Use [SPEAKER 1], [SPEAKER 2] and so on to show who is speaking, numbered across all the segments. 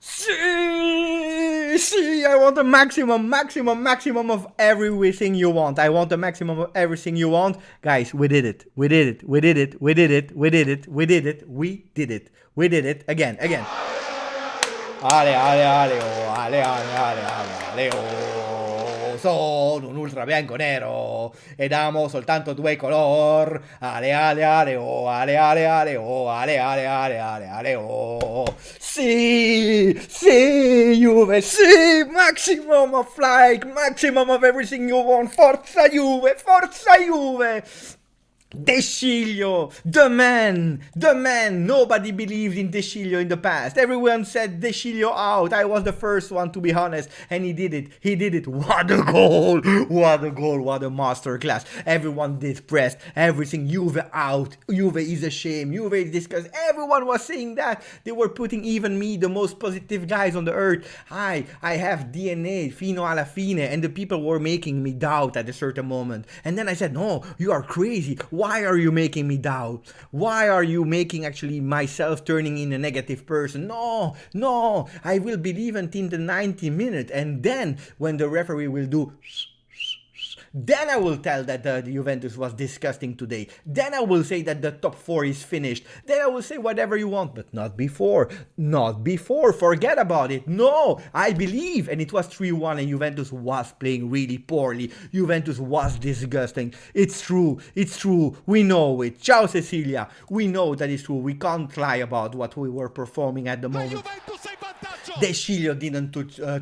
[SPEAKER 1] See, I want the maximum of everything you want. I want the maximum of everything you want. Guys, we did it. We did it. We did it. We did it. We did it. We did it. We did it. We did it. Again. Ale, ale, ale, oh, ale, ale, ale, ale, ale, oh. Sono un ultra bianco nero ed amo soltanto due color. Ale, ale, ale, oh, ale, ale, ale, oh, ale, ale, ale, ale, ale, oh. Sì, Juve, sì, maximum of like, maximum of everything you want. Forza Juve, forza Juve. De Sciglio, the man. Nobody believed in De Sciglio in the past. Everyone said De Sciglio out. I was the first one, to be honest, and he did it. What a goal, what a masterclass. Everyone depressed, everything. Juve out. Juve is a shame. Juve is disgusting. Everyone was saying that. They were putting even me, the most positive guys on the earth. I have DNA, fino alla fine, and the people were making me doubt at a certain moment. And then I said, no, you are crazy. Why are you making me doubt? Why are you making actually myself turning in a negative person? No, I will believe until the 90 minutes, and then when the referee will do, then I will tell that the Juventus was disgusting today. Then I will say that the top 4 is finished. Then I will say whatever you want, but not before. Not before. Forget about it. No, I believe. And it was 3-1 and Juventus was playing really poorly. Juventus was disgusting. It's true. It's true. We know it. Ciao Cecilia. We know that it's true. We can't lie about what we were performing at the moment. De Sciglio didn't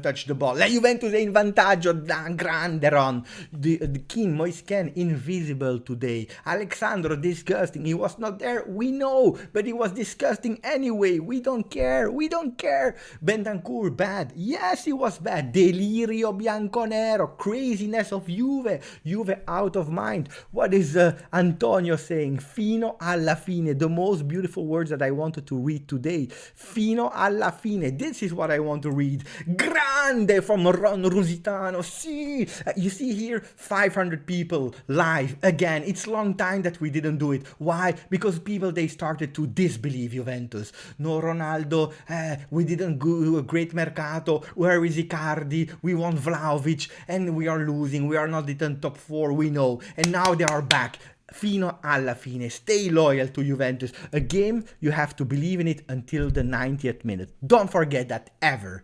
[SPEAKER 1] touch the ball. La Juventus è in vantaggio. Grande Ron. The King Moisken invisible today. Alexandro disgusting. He was not there. We know, but he was disgusting anyway. We don't care. Bentancur bad. Yes, he was bad. Delirio bianconero. Craziness of Juve. Juve out of mind. What is Antonio saying? Fino alla fine. The most beautiful words that I wanted to read today. Fino alla fine. This is what I want to read. Grande from Ron Rusitano. See, you see here 500 people live again. It's long time that we didn't do it. Why? Because people, they started to disbelieve Juventus. No Ronaldo, we didn't do a great mercato. Where is Icardi? We want Vlahovic and we are losing. We are not in top 4, we know. And now they are back. Fino alla fine. Stay loyal to Juventus. A game, you have to believe in it until the 90th minute. Don't forget that ever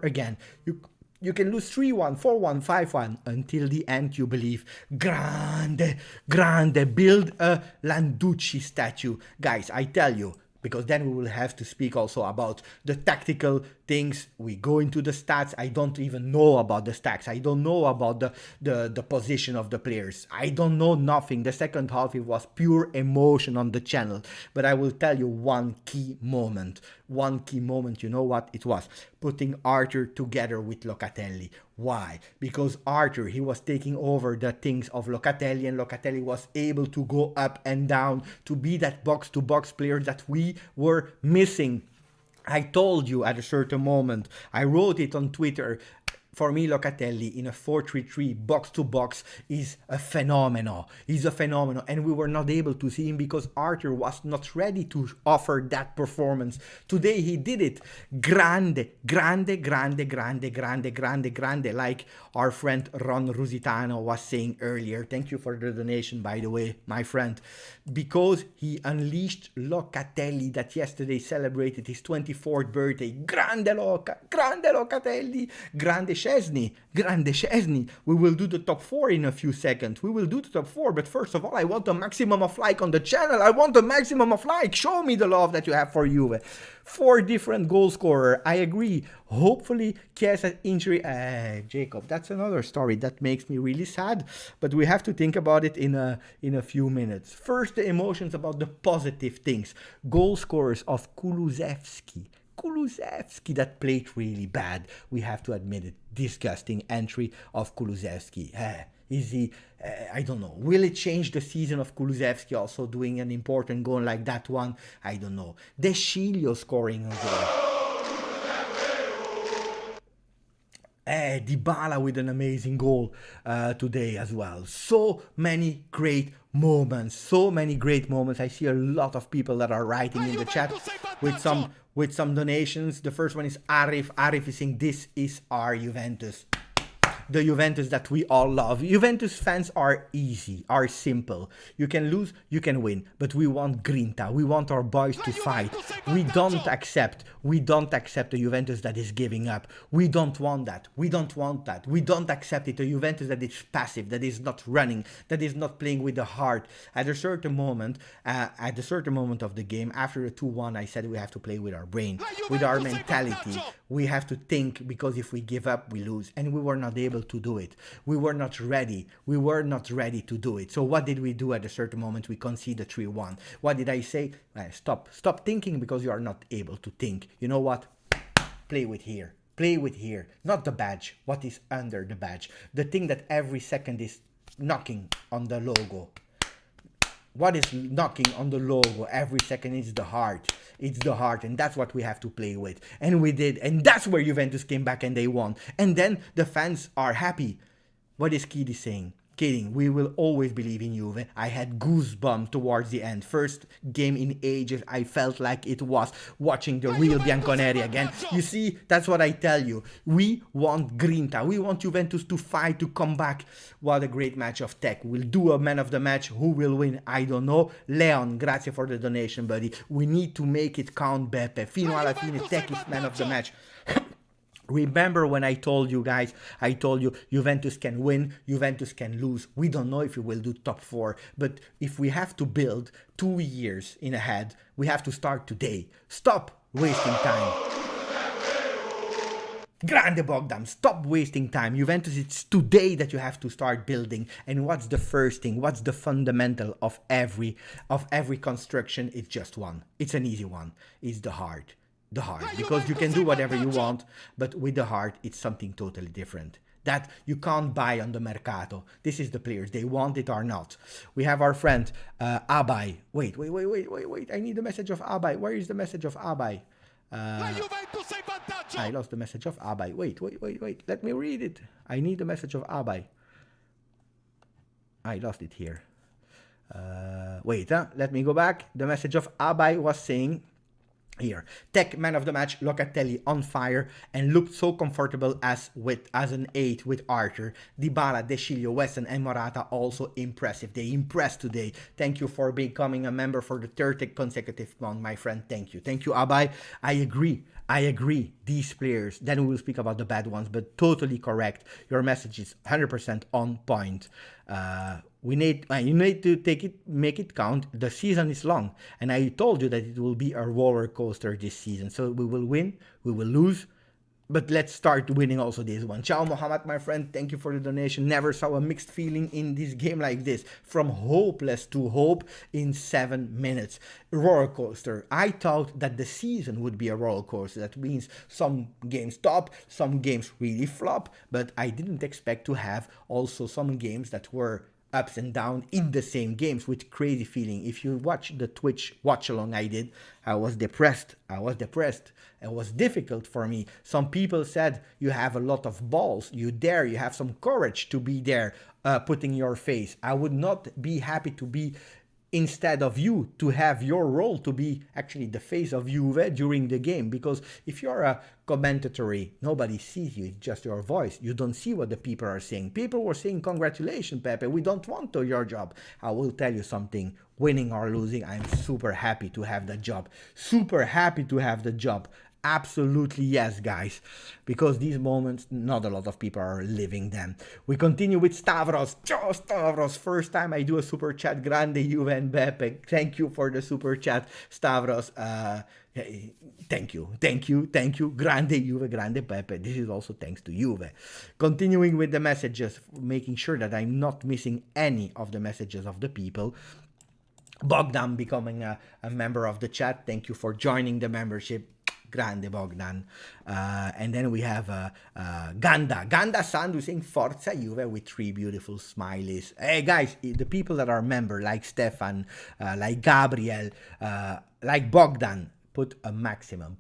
[SPEAKER 1] again. You can lose 3-1, 4-1, 5-1 until the end you believe. Grande. Build a Landucci statue. Guys, I tell you, because then we will have to speak also about the tactical things. We go into the stats. I don't even know about the stats. I don't know about the position of the players. I don't know nothing. The second half, it was pure emotion on the channel. But I will tell you one key moment. You know what it was? Putting Arthur together with Locatelli. Why? Because Arthur, he was taking over the things of Locatelli, and Locatelli was able to go up and down to be that box-to-box player that we were missing. I told you at a certain moment, I wrote it on Twitter, for me, Locatelli in a 4-3-3 box-to-box is a phenomenon. He's a phenomenon. And we were not able to see him because Arthur was not ready to offer that performance. Today, he did it. Grande. Like our friend Ron Rusitano was saying earlier. Thank you for the donation, by the way, my friend. Because he unleashed Locatelli that yesterday celebrated his 24th birthday. Grande Locatelli. Grande Szczesny. We will do the top 4 in a few seconds. But first of all, I want a maximum of like on the channel. I want a maximum of like. Show me the love that you have for Juve. 4 different goal scorer. I agree. Hopefully, Chiesa's injury. Jacob, that's another story that makes me really sad. But we have to think about it in a few minutes. First, the emotions about the positive things. Goal scorers of Kulusevski that played really bad. We have to admit it. Disgusting entry of Kulusevski. Is he, I don't know. Will it change the season of Kulusevski also doing an important goal like that one? I don't know. De Sciglio scoring a goal. Dybala with an amazing goal today as well. So many great moments. I see a lot of people that are writing in the chat. with some donations. The first one is Arif. Arif is saying, this is our Juventus. The Juventus that we all love. Juventus fans are easy, are simple. You can lose, you can win, but we want grinta. We want our boys to fight. We don't accept a Juventus that is giving up. We don't want that. We don't want that. We don't accept it. A Juventus that is passive, that is not running, that is not playing with the heart. At a certain moment of the game, after the 2-1, I said we have to play with our brain, with our mentality. We have to think, because if we give up, we lose. And we were not able to do it. We were not ready. We were not ready to do it. So what did we do at a certain moment? We conceded 3-1. What did I say? Stop thinking, because you are not able to think. You know what? Play with here. Play with here. Not the badge. What is under the badge? The thing that every second is knocking on the logo. What is knocking on the logo every second is the heart. It's the heart, and that's what we have to play with. And we did, and that's where Juventus came back and they won. And then the fans are happy. What is Kidi saying? Kidding, we will always believe in Juve. I had goosebumps towards the end. First game in ages, I felt like it was watching the real Bianconeri again. You see, that's what I tell you. We want grinta. We want Juventus to fight, to come back. What a great match of tech. We'll do a man of the match. Who will win? I don't know. Leon, grazie for the donation, buddy. We need to make it count, Beppe. Fino alla fine, tech is man of the match. Remember when I told you guys, I told you Juventus can win, Juventus can lose. We don't know if we will do top 4, but if we have to build 2 years in ahead, we have to start today. Stop wasting time. Grande Bogdan, stop wasting time. Juventus, it's today that you have to start building. And what's the first thing? What's the fundamental of every construction? It's just one. It's an easy one. It's the heart. The heart, because you can do whatever you want, but with the heart it's something totally different that you can't buy on the mercato. This is the players, they want it or not. We have our friend Abai. Wait, I need the message of Abai. Where is the message of Abai? I lost the message of Abai. Wait, let me read it. I need the message of Abai. I lost it here. Let me go back. The message of Abai was saying here, Tech man of the match, Locatelli on fire and looked so comfortable as an 8 with Arthur. Dybala, De Sciglio, Weston and Morata also impressive. They impressed today. Thank you for becoming a member for the 3rd consecutive month, my friend. Thank you, Abai. I agree. These players. Then we will speak about the bad ones, but totally correct. Your message is 100% on point. You need to make it count. The season is long, and I told you that it will be a roller coaster this season. So we will win, we will lose, but let's start winning also this one. Ciao Mohammed, my friend, thank you for the donation. Never saw a mixed feeling in this game like this. From hopeless to hope in 7 minutes. Roller coaster. I thought that the season would be a roller coaster. That means some games top, some games really flop, but I didn't expect to have also some games that were ups and downs in the same games with crazy feeling. If you watch the Twitch watch along I did, I was depressed. It was difficult for me. Some people said you have a lot of balls, you have some courage to be there, putting your face. I would not be happy to be instead of you, to have your role to be actually the face of Juve during the game, because if you're a commentatory, nobody sees you, it's just your voice. You don't see what the people are saying. People were saying, congratulations, Pepe, we don't want your job. I will tell you something, winning or losing, I'm super happy to have the job. Absolutely yes, guys, because these moments, not a lot of people are living them. We continue with Stavros. Ciao, Stavros. First time I do a super chat. Grande Juve and Beppe. Thank you for the super chat, Stavros. Thank you. Grande Juve, grande Pepe. This is also thanks to Juve. Continuing with the messages, making sure that I'm not missing any of the messages of the people. Bogdan becoming a member of the chat. Thank you for joining the membership. Grande Bogdan. And then we have Ganda Sandu saying Forza Juve with 3 beautiful smileys. Hey guys, the people that are member like Stefan, like Gabriel, like Bogdan, put a maximum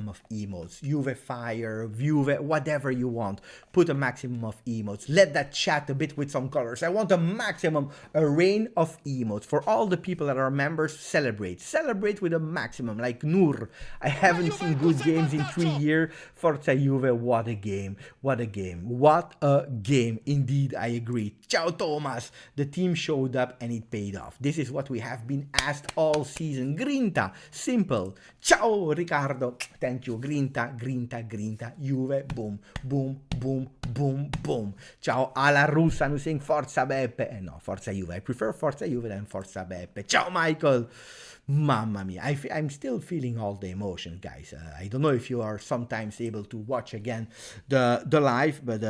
[SPEAKER 1] of emotes. Juve fire, Juve, whatever you want. Put a maximum of emotes. Let that chat a bit with some colors. I want a rain of emotes. For all the people that are members, celebrate. Celebrate with a maximum, like Noor. I haven't seen good games in 3 years. Forza Juve, what a game. What a game. What a game. Indeed, I agree. Ciao Thomas. The team showed up and it paid off. This is what we have been asked all season. Grinta. Simple. Ciao Riccardo. Thank you. Grinta, Grinta, Grinta. Juve. Boom, boom, boom, boom, boom. Ciao alla Russa who's saying Forza Beppe. No, Forza Juve. I prefer Forza Juve than Forza Beppe. Ciao Michael. Mamma mia, I'm still feeling all the emotion, guys. I don't know if you are sometimes able to watch again the live, but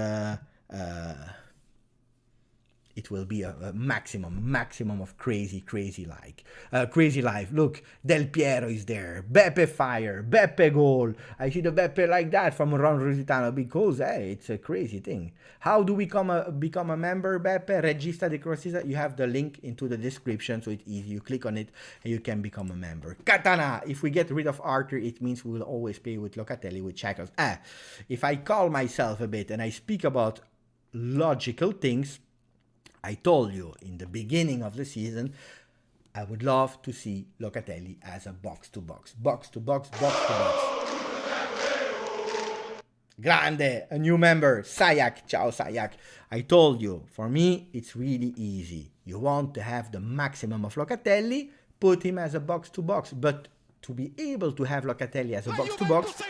[SPEAKER 1] it will be a maximum of crazy life. Look, Del Piero is there. Beppe fire, Beppe goal. I see the Beppe like that from Ron Rositano because hey, it's a crazy thing. How do we become a member, Beppe? Regista di Crossisa. You have the link into the description, so it's easy. You click on it and you can become a member. Katana. If we get rid of Arthur, it means we will always pay with Locatelli with shackles. If I call myself a bit and I speak about logical things, I told you in the beginning of the season, I would love to see Locatelli as a box-to-box. Grande, a new member, Sayak. Ciao, Sayak. I told you, for me, it's really easy. You want to have the maximum of Locatelli, put him as a box-to-box. But to be able to have Locatelli as a box-to-box,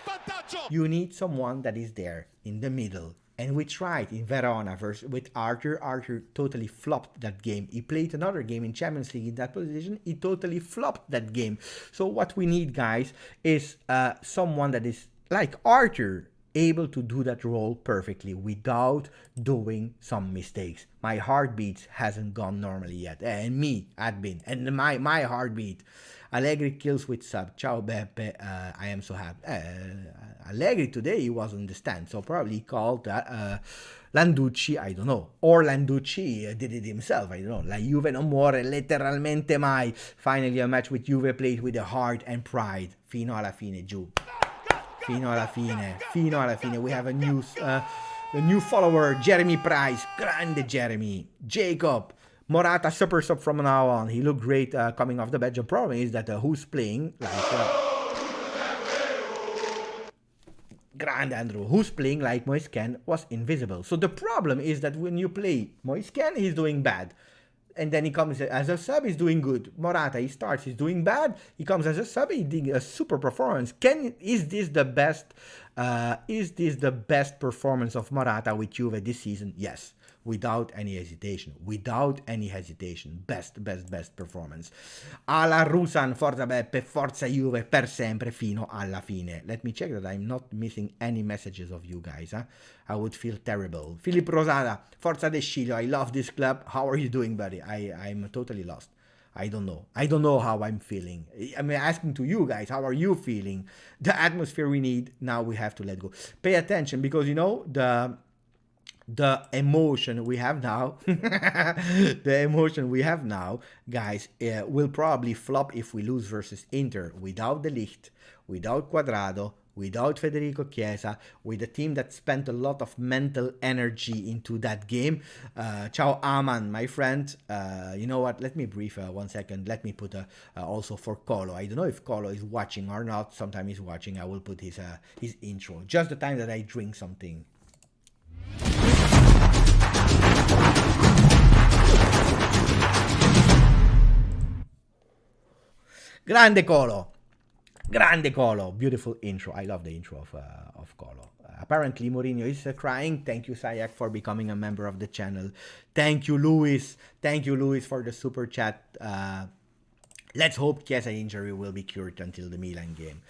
[SPEAKER 1] you need someone that is there in the middle. And we tried in Verona with Arthur. Arthur totally flopped that game. He played another game in Champions League in that position. He totally flopped that game. So what we need, guys, is someone that is like Arthur, able to do that role perfectly without doing some mistakes. My heartbeat hasn't gone normally yet. And me, admin, and my heartbeat. Allegri kills with sub. Ciao Beppe, I am so happy. Allegri today he was on the stand, so probably he called Landucci, I don't know. Or Landucci did it himself, I don't know. La Juve non muore letteralmente mai. Finally a match with Juve played with a heart and pride. Fino alla fine, giù. Fino alla fine. We have a new follower, Jeremy Price. Grande Jeremy. Jacob. Morata super sub from now on. He looked great coming off the bench. The problem is that who's playing like Grand Andrew, who's playing like Moisken, was invisible. So the problem is that when you play Moisken, he's doing bad. And then he comes as a sub, he's doing good. Morata, he starts, he's doing bad. He comes as a sub, he's doing a super performance. Is this the best performance of Morata with Juve this season? Yes. Without any hesitation. Best performance. Alla Rusan, Forza Beppe, Forza Juve, per sempre, fino alla fine. Let me check that I'm not missing any messages of you guys. I would feel terrible. Philip Rosada, Forza De Sciglio, I love this club. How are you doing, buddy? I'm totally lost. I don't know how I'm feeling. I'm asking to you guys, how are you feeling? The atmosphere we need, now we have to let go. Pay attention because, you know, the emotion we have now, guys, will probably flop if we lose versus Inter without De Ligt, without Quadrado, without Federico Chiesa, with a team that spent a lot of mental energy into that game. Ciao Aman, my friend. You know what? Let me brief 1 second. Let me put also for Colo. I don't know if Colo is watching or not. Sometime he's watching. I will put his intro. Just the time that I drink something. Grande Colo, beautiful intro. I love the intro of Colo. Apparently Mourinho is crying. Thank you, Sayak, for becoming a member of the channel. Thank you, Luis. For the super chat. Let's hope Chiesa injury will be cured until the Milan game.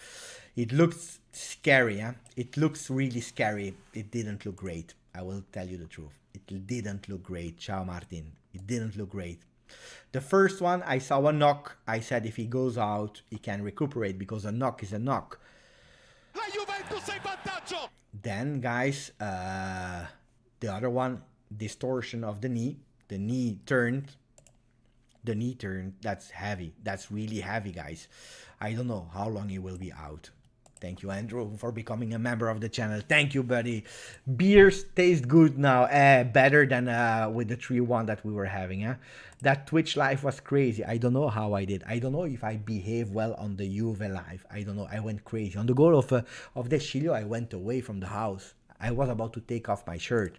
[SPEAKER 1] It looks scary, huh? It looks really scary. It didn't look great. I will tell you the truth. It didn't look great. Ciao, Martin. It didn't look great. The first one, I saw a knock. I said if he goes out, he can recuperate because a knock is a knock. La Juventus in vantaggio. Then, guys, the other one, distortion of the knee. The knee turned. the knee turn. That's heavy. That's really heavy, guys. I don't know how long he will be out. Thank you, Andrew, for becoming a member of the channel. Thank you, buddy. Beers taste good now. Better than with the 3-1 that we were having. That Twitch live was crazy. I don't know how I did. I don't know if I behaved well on the Juve live. I don't know. I went crazy. On the goal of De Sciglio, I went away from the house. I was about to take off my shirt.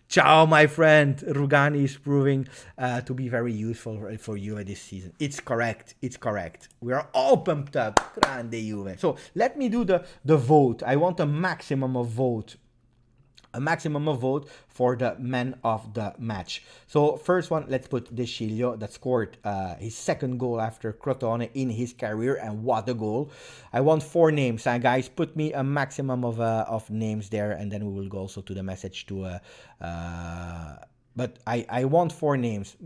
[SPEAKER 1] Ciao, my friend. Rugani is proving to be very useful for Juve this season. It's correct. It's correct. We are all pumped up. Grande Juve. So let me do the vote. I want a maximum of vote. A maximum of vote for the man of the match. So first one, let's put De Sciglio that scored his second goal after Crotone in his career, and what a goal. I want 4 names, guys. Put me a maximum of names there, and then we will go also to the message to but I want 4 names.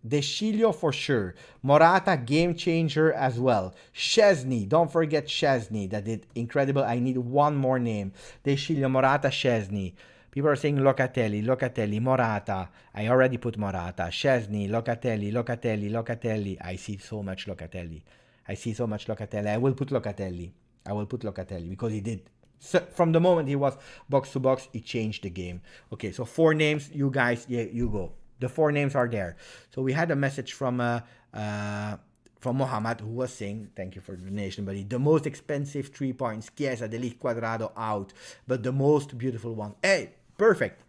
[SPEAKER 1] De Sciglio for sure. Morata, game changer as well. Szczesny, don't forget Szczesny, that did incredible. I need one more name. De Sciglio, Morata, Szczesny. People are saying Locatelli, Morata. I already put Morata. Szczesny, Locatelli. I see so much Locatelli. I will put Locatelli because he did. So from the moment he was box to box, he changed the game. Okay, so 4 names. You guys, yeah, you go. The 4 names are there. So we had a message from Mohammed, who was saying, thank you for the donation, buddy. The most expensive 3 points, Chiesa, De Ligt, Cuadrado out, but the most beautiful one. Hey, perfect.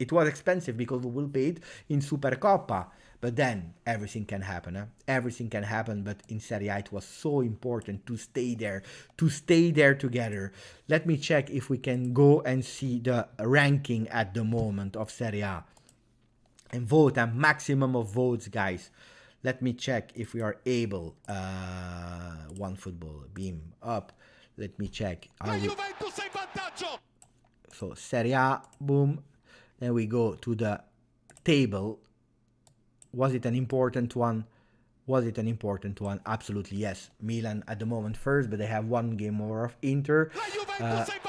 [SPEAKER 1] It was expensive because we will pay it in Supercoppa. But then everything can happen. Everything can happen. But in Serie A, it was so important to stay there together. Let me check if we can go and see the ranking at the moment of Serie A. And vote a maximum of votes, guys. Let me check if we are able. One football beam up. Let me check. So Serie A, boom. Then we go to the table. Was it an important one? Absolutely yes. Milan at the moment first, but they have 1 game more of Inter.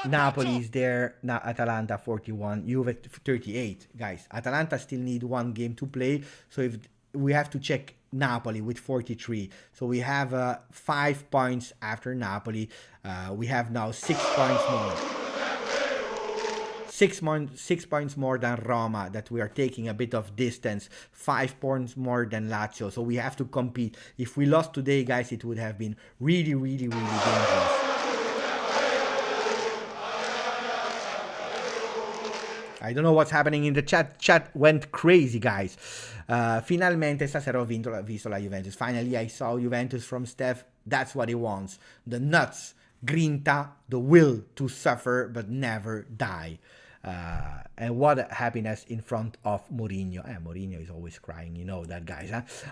[SPEAKER 1] Napoli is there. Atalanta 41. Juve 38. Guys, Atalanta still need 1 game to play. So if we have to check Napoli with 43. So we have 5 points after Napoli. We have now 6 points more. 6 points more than Roma, that we are taking a bit of distance. 5 points more than Lazio. So we have to compete. If we lost today, guys, it would have been really dangerous. I don't know what's happening in the chat. Chat went crazy, guys. Finalmente stasera ho visto la Juventus. Finally, I saw Juventus from Steph. That's what he wants. The nuts, grinta, the will to suffer but never die. And what a happiness in front of Mourinho. Mourinho is always crying, you know that, guys.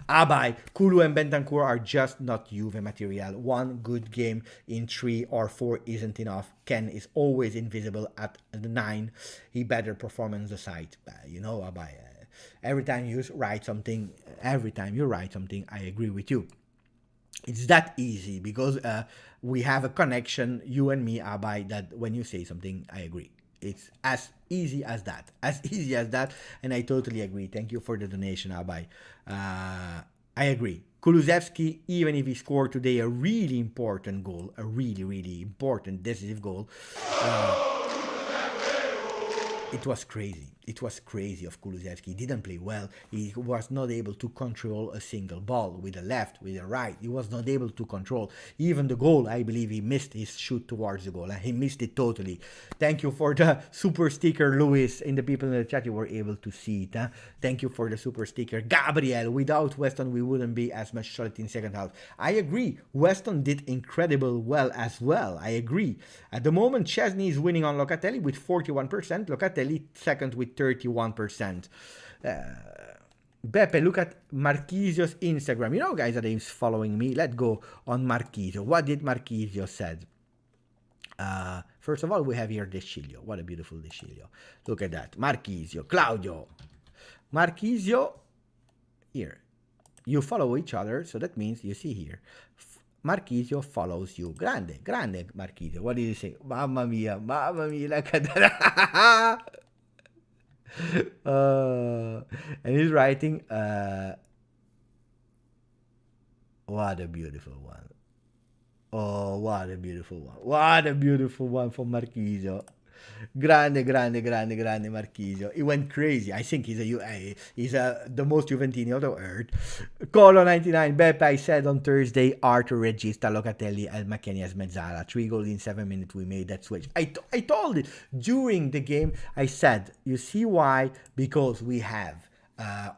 [SPEAKER 1] Abai, Kulu and Bentancur are just not Juve material. 1 good game in 3 or 4 isn't enough. Ken is always invisible at the 9. He better perform on the side. You know, Abai, every time you write something, I agree with you. It's that easy because we have a connection, you and me, Abai, that when you say something, I agree. It's as easy as that. And I totally agree. Thank you for the donation, Abai. I agree. Kulusevski, even if he scored today a really important goal, a really important, decisive goal, it was crazy of Kulusevski. He didn't play well. He was not able to control a single ball with the left, with the right. He was not able to control. Even the goal, I believe he missed his shoot towards the goal. He missed it totally. Thank you for the super sticker, Luis. And the people in the chat, you were able to see it. Thank you for the super sticker. Gabriel, without Weston, we wouldn't be as much solid in second half. I agree. Weston did incredible well as well. I agree. At the moment, Szczesny is winning on Locatelli with 41%. Locatelli second with 31%. Beppe, look at Marquisio's Instagram. You know, guys, that he's following me. Let's go on Marquisio. What did Marquisio said? First of all, we have here De Sciglio. What a beautiful De Sciglio. Look at that. Marquisio. Claudio. Marquisio. Here. You follow each other, so that means you see here. Marquisio follows you. Grande Marquisio. What did you say? Mamma mia, look at that. And he's writing, What a beautiful one. Oh, what a beautiful one. What a beautiful one from Marquisio. Grande, grande, grande, grande Marquisio. He went crazy. I think he's the most Juventini of the earth. Colo 99. Beppe, I said on Thursday, Arthur, Regista, Locatelli, and McKennie as Mezzala. 3 goals in 7 minutes. We made that switch. I told it during the game. I said, you see why? Because we have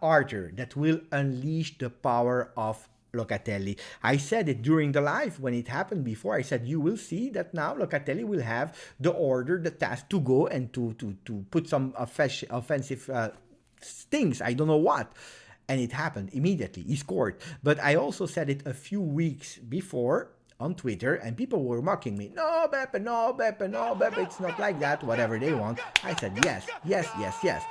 [SPEAKER 1] Arthur that will unleash the power of Locatelli. I said it during the live when it happened before. I said you will see that now Locatelli will have the order, the task to go and to put some offensive things. I don't know what. And it happened immediately. He scored. But I also said it a few weeks before on Twitter, and people were mocking me. No, Beppe, no, Beppe, no, Beppe, it's not like that, whatever they want. I said yes, yes, yes, yes.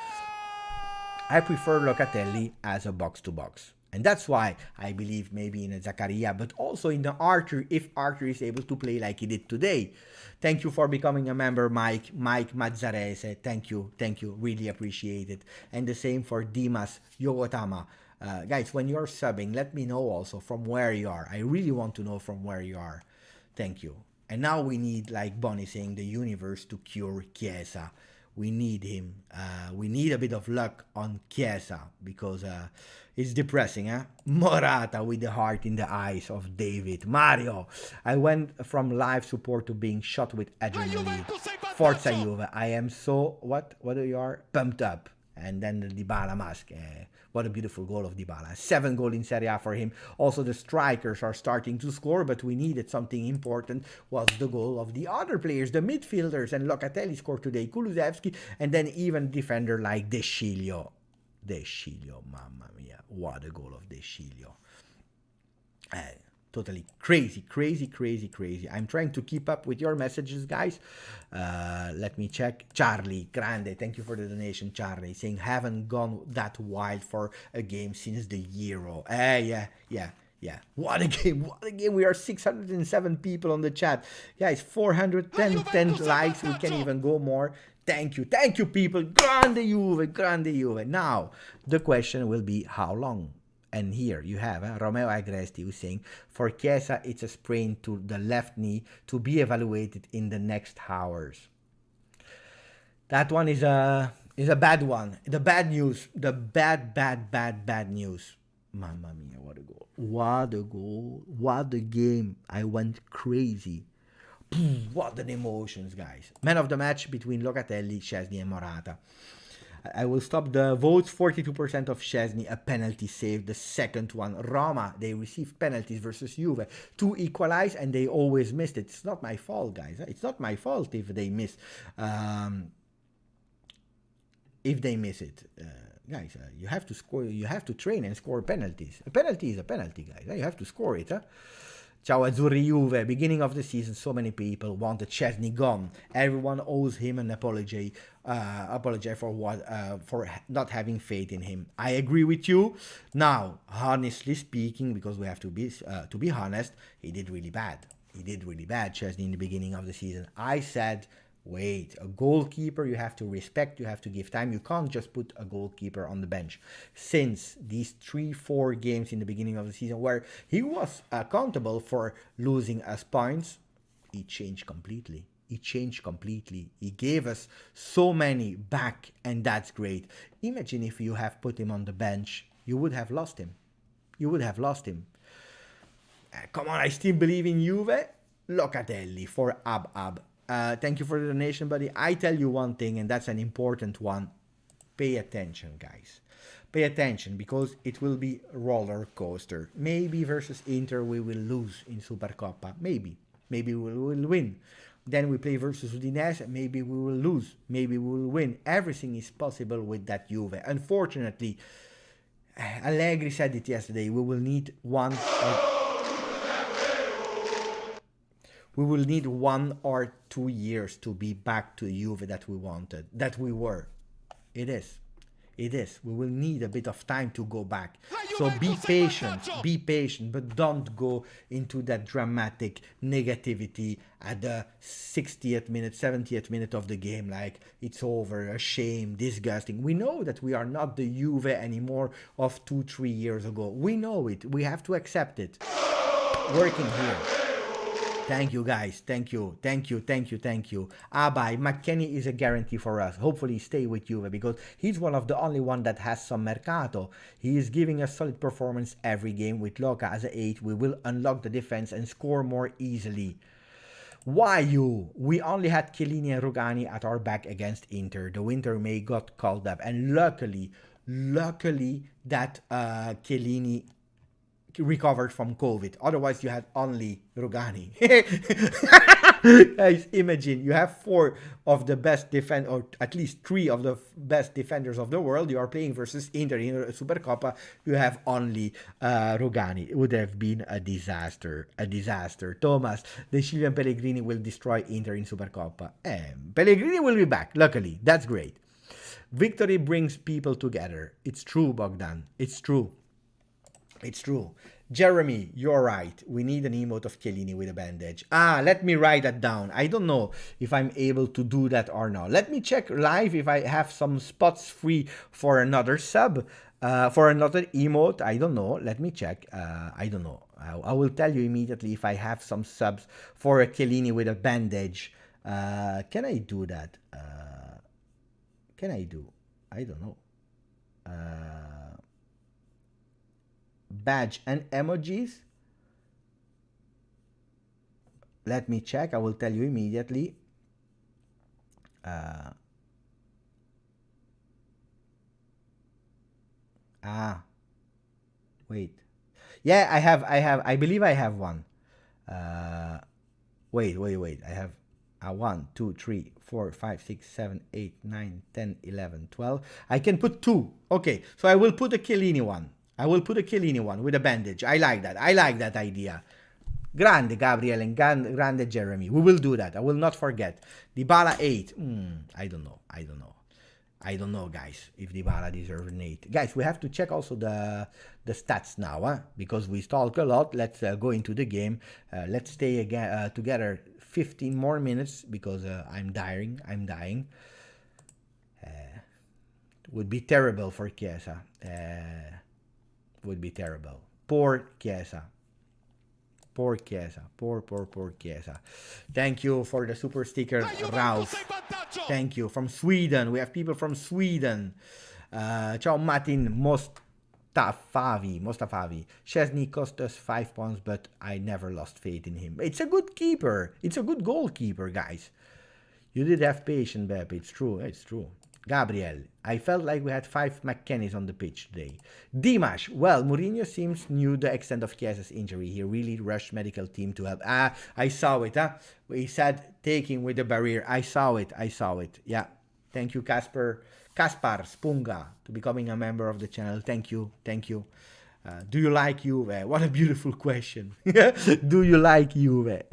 [SPEAKER 1] I prefer Locatelli as a box-to-box. And that's why I believe maybe in a Zaccaria, but also in the Arthur, if Arthur is able to play like he did today. Thank you for becoming a member, Mike Mazzarese. Thank you, really appreciate it. And the same for Dimas Yogotama. Guys, when you're subbing, let me know also from where you are. I really want to know from where you are. Thank you. And now we need, like Bonnie saying, the universe to cure Chiesa. We need him. We need a bit of luck on Chiesa because it's depressing, eh? Morata with the heart in the eyes of David. Mario, I went from live support to being shot with adrenaline. Forza Juve. I am so, what you are? Pumped up. And then the Dybala mask. What a beautiful goal of Dybala. 7 goals in Serie A for him. Also, the strikers are starting to score, but we needed something important. Was the goal of the other players, the midfielders. And Locatelli scored today. Kulusevski. And then even defender like De Sciglio. De Sciglio, mamma mia. What a goal of De Sciglio. Totally crazy. I'm trying to keep up with your messages, guys. Let me check. Charlie, grande. Thank you for the donation, Charlie. Saying, haven't gone that wild for a game since the Euro. Yeah. What a game. We are 607 people on the chat. Guys, 410 likes. We can even go more. Thank you, people. Grande Juve. Now, the question will be how long? And here you have Romeo Agresti who's saying, for Chiesa, it's a sprain to the left knee to be evaluated in the next hours. That one is a bad one. The bad news. The bad news. Mamma mia, what a goal. What a game. I went crazy. What an emotions, guys. Man of the match between Locatelli, Szczesny and Morata. I will stop the votes. 42% of Szczesny, a penalty save. The second one, Roma, they received penalties versus Juve to equalize, and they always missed it. It's not my fault, guys. It's not my fault if they miss. Guys, you have to score. You have to train and score penalties. A penalty is a penalty, guys. You have to score it. Ciao Azzurri Juve, beginning of the season, so many people wanted Szczesny gone. Everyone owes him an apology for not having faith in him. I agree with you. Now, honestly speaking, because we have to be honest, he did really bad. Szczesny, in the beginning of the season. I said, wait, a goalkeeper you have to respect, you have to give time. You can't just put a goalkeeper on the bench. Since these 3-4 games in the beginning of the season where he was accountable for losing us points, he changed completely. He gave us so many back, and that's great. Imagine if you have put him on the bench, you would have lost him. Come on, I still believe in Juve. Locatelli for Ab. Thank you for the donation, buddy. I tell you one thing, and that's an important one. Pay attention, guys. Pay attention, because it will be roller coaster. Maybe versus Inter we will lose in Supercoppa. Maybe we will win. Then we play versus Udinese. Maybe we will lose. Maybe we will win. Everything is possible with that Juve. Unfortunately, Allegri said it yesterday. We will need one or 2 years to be back to Juve that we wanted, that we were. It is. It is. We will need a bit of time to go back. So be patient, but don't go into that dramatic negativity at the 60th minute, 70th minute of the game, like it's over, a shame, disgusting. We know that we are not the Juve anymore of 2-3 years ago. We know it. We have to accept it. Working here. Thank you, guys. Thank you. Bye. McKennie is a guarantee for us. Hopefully stay with Juve because he's one of the only one that has some mercato. He is giving a solid performance every game. With Loca as an 8, we will unlock the defense and score more easily. Why you? We only had Chiellini and Rugani at our back against Inter. The winter May got called up. And luckily that Chiellini recovered from COVID. Otherwise, you had only Rugani. Guys, imagine you have 4 of the best or at least 3 of the best defenders of the world. You are playing versus Inter in a Supercoppa. You have only Rugani. It would have been a disaster. Thomas, the Chilean Pellegrini will destroy Inter in Supercoppa. Pellegrini will be back. Luckily, that's great. Victory brings people together. It's true, Bogdan. It's true. Jeremy, you're right. We need an emote of Chiellini with a bandage. Let me write that down. I don't know if I'm able to do that or not. Let me check live if I have some spots free for another sub, for another emote. I don't know. Let me check. I don't know. I will tell you immediately if I have some subs for a Chiellini with a bandage. Can I do that? I don't know. Badge and emojis. Let me check. I will tell you immediately. Wait. Yeah, I believe I have one. Wait. I have 1, 2, 3, 4, 5, 6, 7, 8, 9, 10, 11, 12. I can put 2. Okay, so I will put a Chiellini one. With a bandage. I like that idea. Grande Gabriel and grande Jeremy. We will do that. I will not forget. Dybala 8. I don't know, guys, if Dybala deserves an 8. Guys, we have to check also the stats now, because we talk a lot. Let's go into the game. Let's stay again together 15 more minutes because I'm dying. Would be terrible for Chiesa. Would be terrible. Poor Chiesa. Poor Chiesa. Thank you for the super sticker, Ralph. Thank you. From Sweden. We have people from Sweden. Ciao Martin Mostafavi. Szczesny cost us 5 points, but I never lost faith in him. It's a good keeper. It's a good goalkeeper, guys. You did have patience, Beppe. It's true. Gabriel, I felt like we had 5 McKennies on the pitch today. Dimash, well, Mourinho seems knew the extent of Chiesa's injury. He really rushed medical team to help. I saw it, He said taking with the barrier. I saw it. Yeah. Thank you, Kaspar Spunga, to becoming a member of the channel. Thank you. Do you like Juve? What a beautiful question. Do you like Juve?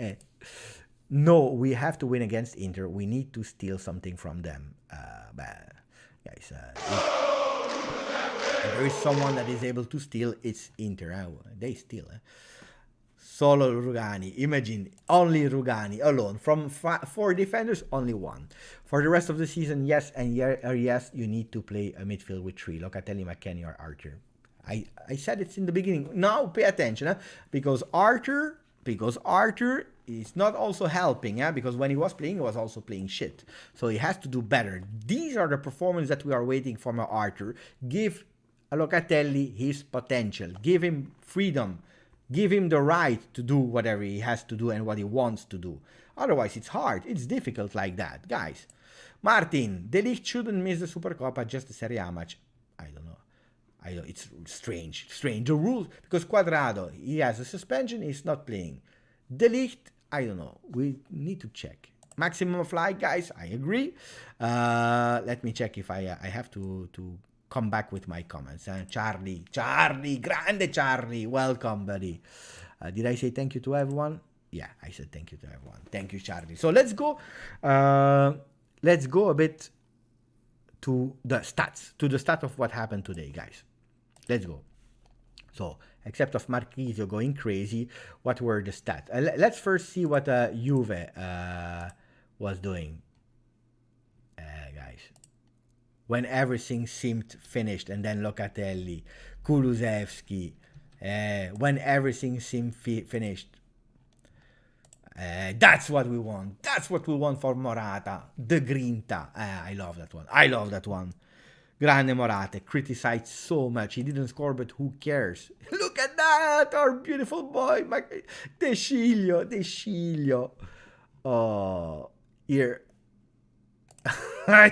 [SPEAKER 1] No, we have to win against Inter. We need to steal something from them. Guys, if there is someone that is able to steal, it's Inter. They steal. Solo Rugani. Imagine, only Rugani alone. From 4 defenders, only 1. For the rest of the season, yes, you need to play a midfield with 3. Locatelli, McKennie, or Archer. I said it in the beginning. Now pay attention, because Archer is not also helping, because when he was playing, he was also playing shit. So he has to do better. These are the performances that we are waiting from Archer. Give Locatelli his potential. Give him freedom. Give him the right to do whatever he has to do and what he wants to do. Otherwise, it's hard. It's difficult like that, guys. Martin, De Ligt shouldn't miss the Supercoppa, just the Serie A match. I don't know. It's strange. The rules, because Quadrado, he has a suspension, he's not playing. De Ligt, I don't know. We need to check. Maximum of light, guys. I agree. Let me check if I have to come back with my comments. Charlie, grande Charlie. Welcome, buddy. Did I say thank you to everyone? Yeah, I said thank you to everyone. Thank you, Charlie. So let's go a bit to the stats of what happened today, guys. Let's go. So, except of Marchisio going crazy, what were the stats? Let's first see what Juve was doing, guys. When everything seemed finished, and then Locatelli, Kulusevski, when everything seemed finished. That's what we want. That's what we want for Morata. The Grinta. I love that one. I love that one. Grande Morata, criticized so much. He didn't score, but who cares? Look at that! Our beautiful boy, De Sciglio. Oh, here.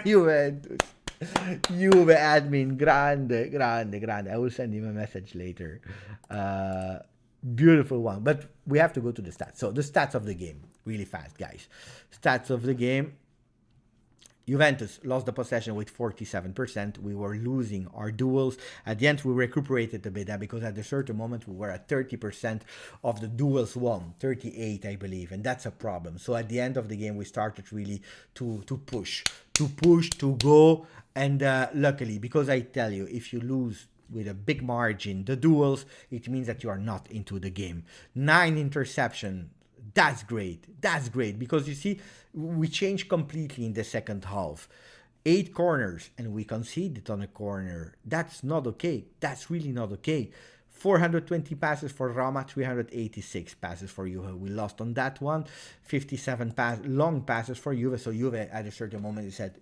[SPEAKER 1] Juventus. Juve admin, grande. I will send him a message later. Beautiful one. But we have to go to the stats. So the stats of the game, really fast, guys. Stats of the game. Juventus lost the possession with 47%. We were losing our duels. At the end, we recuperated a bit because at a certain moment, we were at 30% of the duels won. 38, I believe. And that's a problem. So at the end of the game, we started really to push, to go. And luckily, because I tell you, if you lose with a big margin the duels, it means that you are not into the game. 9 interception. That's great. Because you see, we changed completely in the second half. 8 corners and we conceded on a corner. That's not okay. That's really not okay. 420 passes for Roma, 386 passes for Juve. We lost on that one. 57 long passes for Juve. So Juve at a certain moment said,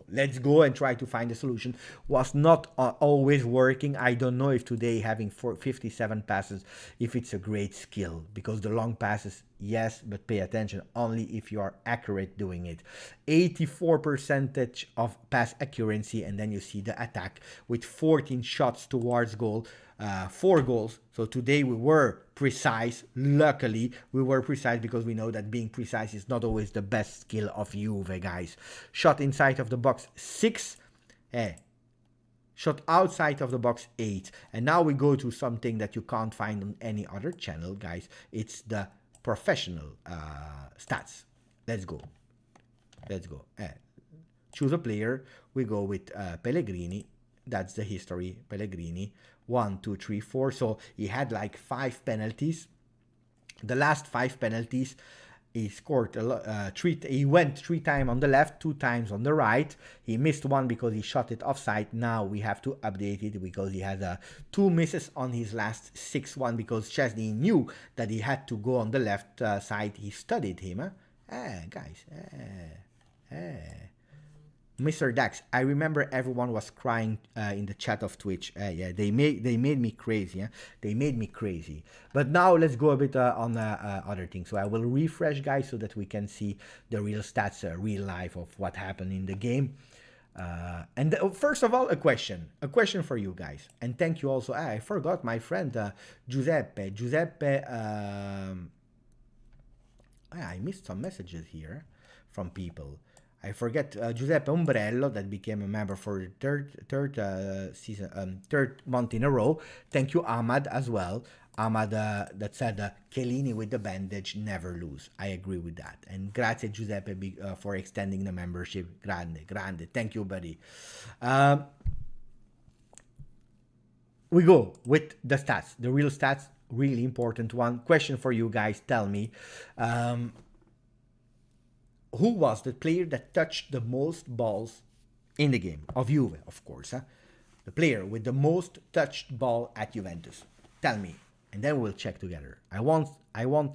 [SPEAKER 1] let's go and try to find a solution. Was not always working. I don't know if today having 57 passes, if it's a great skill, because the long passes, yes, but pay attention only if you are accurate doing it. 84% of pass accuracy, and then you see the attack with 14 shots towards goal. 4 goals. So today we were precise. Luckily, we were precise because we know that being precise is not always the best skill of Juve, guys. Shot inside of the box 6. Shot outside of the box 8. And now we go to something that you can't find on any other channel, guys. It's the professional stats. Let's go. Choose a player. We go with Pellegrini. That's the history. Pellegrini. 1, 2, 3, 4. So he had like 5 penalties. The last 5 penalties, he scored he went 3 times on the left, 2 times on the right. He missed one because he shot it offside. Now we have to update it because he has 2 misses on his last 6-1 because Chesney knew that he had to go on the left side. He studied him. Guys. Mr. Dax, I remember everyone was crying in the chat of Twitch. Yeah, they made me crazy. They made me crazy. But now let's go a bit on other things. So I will refresh, guys, so that we can see the real stats, real life of what happened in the game. And first of all, a question for you guys. And thank you also. I forgot my friend Giuseppe. I missed some messages here from people. I forget Giuseppe Umbrello that became a member for the third month in a row. Thank you, Ahmad, as well. Ahmad that said Chiellini with the bandage, never lose. I agree with that. And grazie Giuseppe for extending the membership. Grande. Thank you, buddy. We go with the stats, the real stats, really important one. Question for you guys. Tell me. Who was the player that touched the most balls in the game? Of Juve, of course. The player with the most touched ball at Juventus. Tell me. And then we'll check together. I want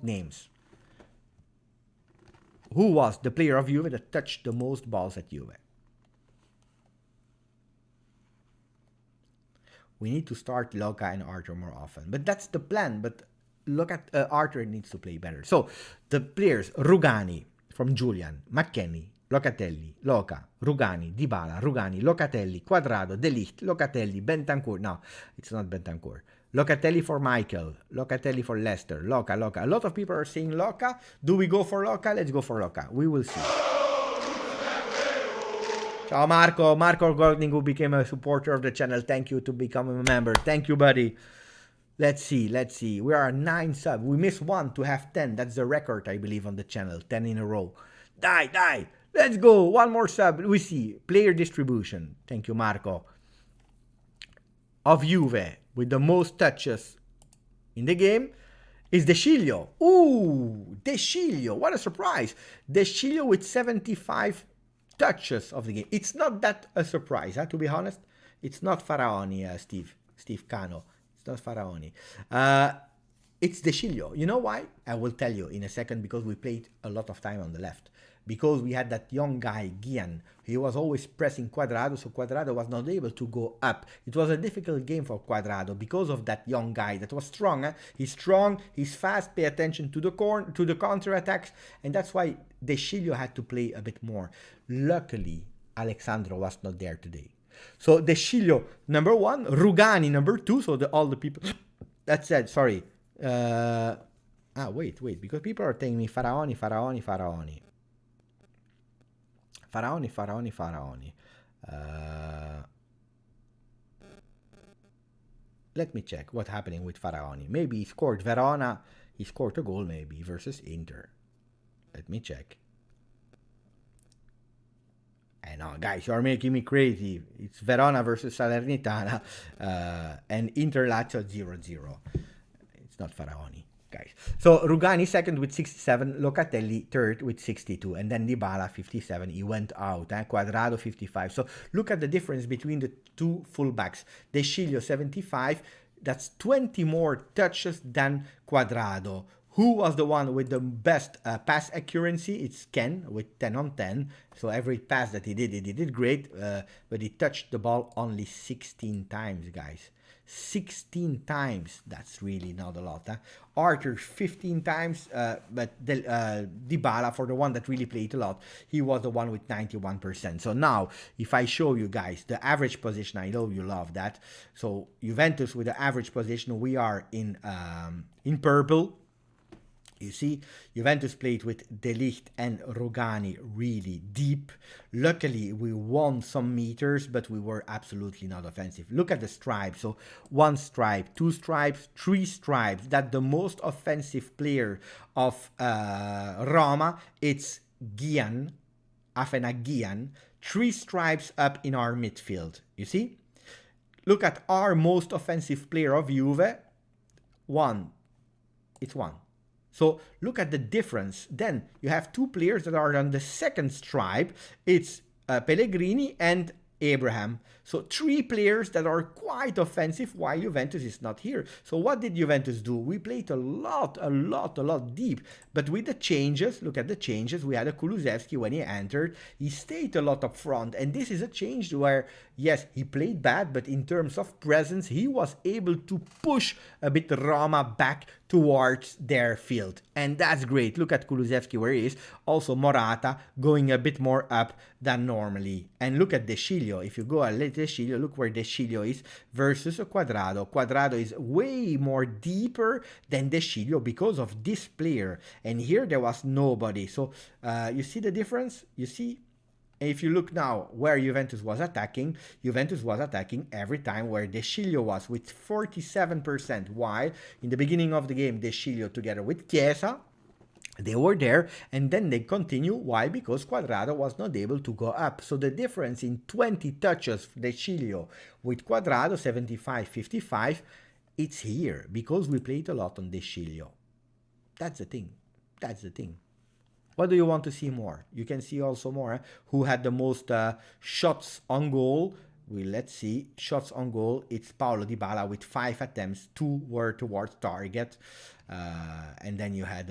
[SPEAKER 1] names. Who was the player of Juve that touched the most balls at Juve? We need to start Luca and Arthur more often. But that's the plan. But look at Arthur needs to play better. So the players, Rugani, from Julian, McKennie, Locatelli, Loca, Rugani, Dybala, Rugani, Locatelli, Quadrado, De Ligt, Locatelli, Bentancur. No, it's not Bentancur. Locatelli for Michael, Locatelli for Leicester, Loca. A lot of people are saying Loca. Do we go for Loca? Let's go for Loca. We will see. Ciao Marco Golding, who became a supporter of the channel. Thank you to become a member. Thank you, buddy. Let's see. We are 9 subs. We missed 1 to have 10. That's the record, I believe, on the channel. 10 in a row. Die. Let's go. One more sub. We see player distribution. Thank you, Marco. Of Juve with the most touches in the game is De Sciglio. Ooh, De Sciglio. What a surprise. De Sciglio with 75 touches of the game. It's not that a surprise, to be honest. It's not Faraoni, Steve Cano. It's not Faraoni. It's De Sciglio. You know why? I will tell you in a second, because we played a lot of time on the left. Because we had that young guy, Gian. He was always pressing Quadrado, so Quadrado was not able to go up. It was a difficult game for Quadrado because of that young guy that was strong. He's strong, he's fast, pay attention to the counter-attacks, and that's why De Sciglio had to play a bit more. Luckily, Alexandro was not there today. So De Sciglio, number 1, Rugani, number 2, so all the people... That said, sorry. Wait, because people are telling me Faraoni. Let me check what's happening with Faraoni. Maybe he scored Verona. He scored a goal maybe versus Inter. Let me check. I know, guys, you're making me crazy. It's Verona versus Salernitana and Inter Lazio 0-0. It's not Faraoni, guys. So Rugani second with 67, Locatelli third with 62, and then Dybala 57. He went out. Quadrado 55. So look at the difference between the two fullbacks. De Sciglio 75. That's 20 more touches than Quadrado. Who was the one with the best pass accuracy? It's Ken with 10 on 10. So every pass that he did great, but he touched the ball only 16 times, guys. 16 times. That's really not a lot. Arthur 15 times, but Dybala, for the one that really played a lot, he was the one with 91%. So now, if I show you guys the average position, I know you love that. So Juventus with the average position, we are in purple. You see, Juventus played with De Ligt and Rugani really deep. Luckily, we won some meters, but we were absolutely not offensive. Look at the stripes. So 1 stripe, 2 stripes, 3 stripes. That's the most offensive player of Roma. It's Gian, Afena Gian. 3 stripes up in our midfield. You see? Look at our most offensive player of Juve. 1. It's 1. So look at the difference. Then you have 2 players that are on the second stripe. It's Pellegrini and Abraham. So 3 players that are quite offensive while Juventus is not here. So what did Juventus do? We played a lot deep. But with the changes, look at the changes. We had a Kulusevski when he entered. He stayed a lot up front. And this is a change where, yes, he played bad, but in terms of presence, he was able to push a bit Roma back towards their field. And that's great. Look at Kulusevski where he is. Also Morata going a bit more up than normally. And look at De Sciglio. If you go a little De Sciglio, look where De Sciglio is versus a Quadrado. Quadrado is way more deeper than De Sciglio because of this player. And here there was nobody. So you see the difference? You see? If you look now where Juventus was attacking every time where De Sciglio was with 47%, while in the beginning of the game, De Sciglio together with Chiesa, they were there, and then they continue. Why? Because Quadrado was not able to go up. So the difference in 20 touches, De Sciglio with Quadrado, 75-55, it's here, because we played a lot on De Sciglio. That's the thing. What do you want to see more? You can see also more. Who had the most shots on goal? Let's see. Shots on goal. It's Paulo Dybala with 5 attempts. 2 were towards target. And then you had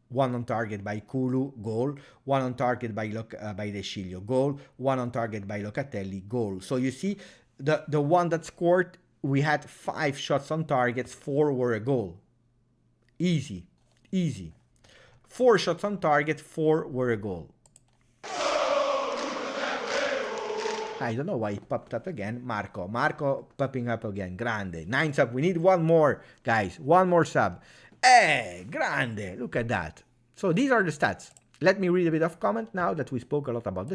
[SPEAKER 1] 1 on target by Kulu, goal. 1 on target by De Sciglio, goal. 1 on target by Locatelli, goal. So you see, the one that scored, we had 5 shots on targets. 4 were a goal. Easy. 4 shots on target, 4 were a goal. I don't know why he popped up again. Marco popping up again. Grande. 9 sub. We need 1 more, guys. 1 more sub. Grande. Look at that. So these are the stats. Let me read a bit of comment now that we spoke a lot about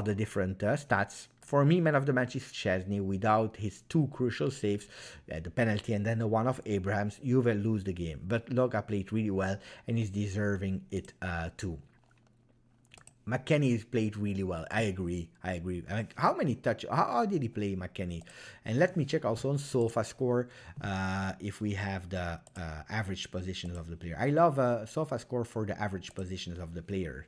[SPEAKER 1] the different stats. For me, man of the match is Szczesny. Without his 2 crucial saves, the penalty and then the one of Abraham's, Juve lose the game. But Loga played really well and is deserving it too. McKennie played really well. I agree. I agree. I mean, how many touch? How did he play, McKennie? And let me check also on SofaScore if we have the average positions of the player. I love SofaScore for the average positions of the player.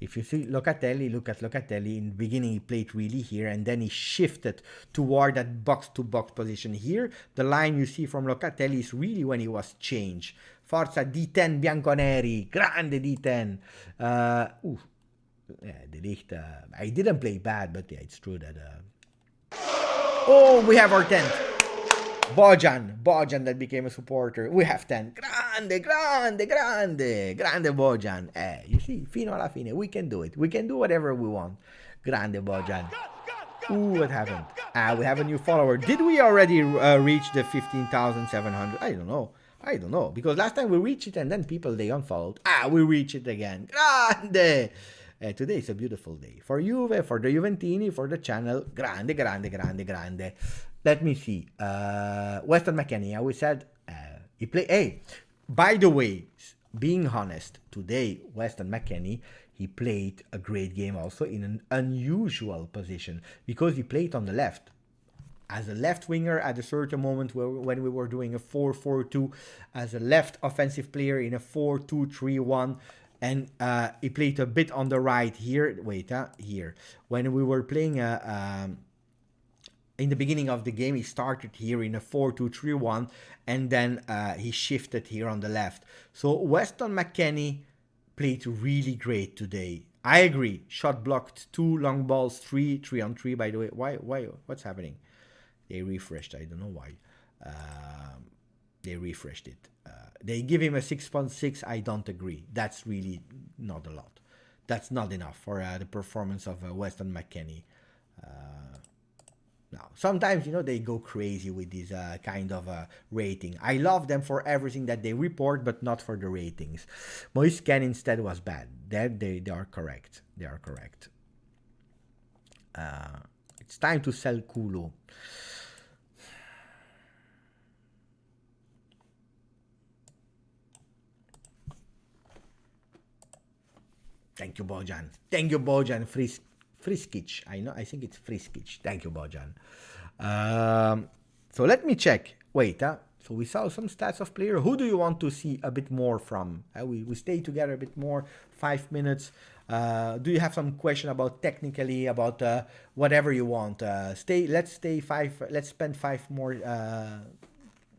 [SPEAKER 1] If you see Locatelli, look at Locatelli. In the beginning, he played really here, and then he shifted toward that box-to-box position here. The line you see from Locatelli is really when he was changed. Forza D10 Bianconeri, grande D10. Yeah, De Ligt, I didn't play bad, but yeah, it's true that... Oh, we have our 10th. Bojan that became a supporter. We have 10. Grande Bojan. You see, fino alla fine, we can do it. We can do whatever we want. Grande Bojan. Ooh, what happened? We have a new follower. Did we already reach the 15,700? I don't know. Because last time we reached it and then people, they unfollowed. We reach it again. Grande! Today is a beautiful day. For Juve, for the Juventini, for the channel. Grande. Let me see. Weston McKennie, we said he played. Hey, by the way, being honest, today, Weston McKennie, he played a great game also in an unusual position because he played on the left. As a left winger at a certain moment when we were doing a 4-4-2, as a left offensive player in a 4-2-3-1, and he played a bit on the right here. Here. When we were playing in the beginning of the game, he started here in a 4-2-3-1, and then he shifted here on the left. So Weston McKennie played really great today. I agree. Shot blocked, 2 long balls, 3 on 3, by the way. Why? What's happening? They refreshed. I don't know why. They refreshed it. They give him a 6.6. I don't agree. That's really not a lot. That's not enough for the performance of Weston McKennie. Now, sometimes, they go crazy with this kind of rating. I love them for everything that they report, but not for the ratings. Moise Kean instead was bad. They are correct. They are correct. It's time to sell Kulu. Thank you, Bojan. Friskic. I think it's Friskic. Thank you, Bojan. So let me check. Wait, so we saw some stats of player. Who do you want to see a bit more from? We stay together a bit more, 5 minutes. Do you have some question about technically, about whatever you want? Let's spend 5 more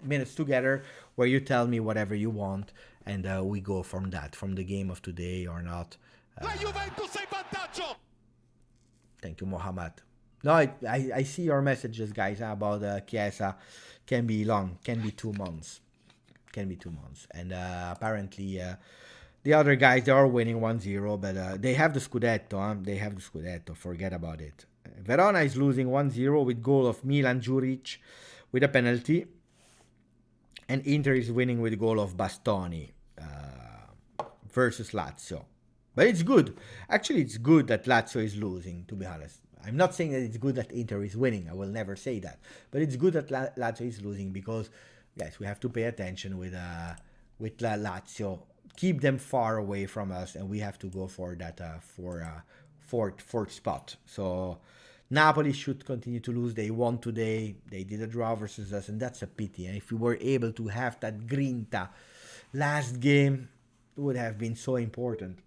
[SPEAKER 1] minutes together where you tell me whatever you want, and we go from that, from the game of today or not. La Juventus in vantaggio. Thank you, Mohamed. No, I see your messages, guys, about Chiesa. Can be long, can be 2 months. And apparently the other guys, they are winning 1-0, but they have the Scudetto. They have the Scudetto. Forget about it. Verona is losing 1-0 with goal of Milan Juric with a penalty. And Inter is winning with goal of Bastoni versus Lazio. But it's good. Actually, it's good that Lazio is losing, to be honest. I'm not saying that it's good that Inter is winning. I will never say that. But it's good that Lazio is losing because, guys, we have to pay attention with Lazio. Keep them far away from us, and we have to go for that fourth spot. So Napoli should continue to lose. They won today. They did a draw versus us, and that's a pity. And if we were able to have that grinta last game, it would have been so important.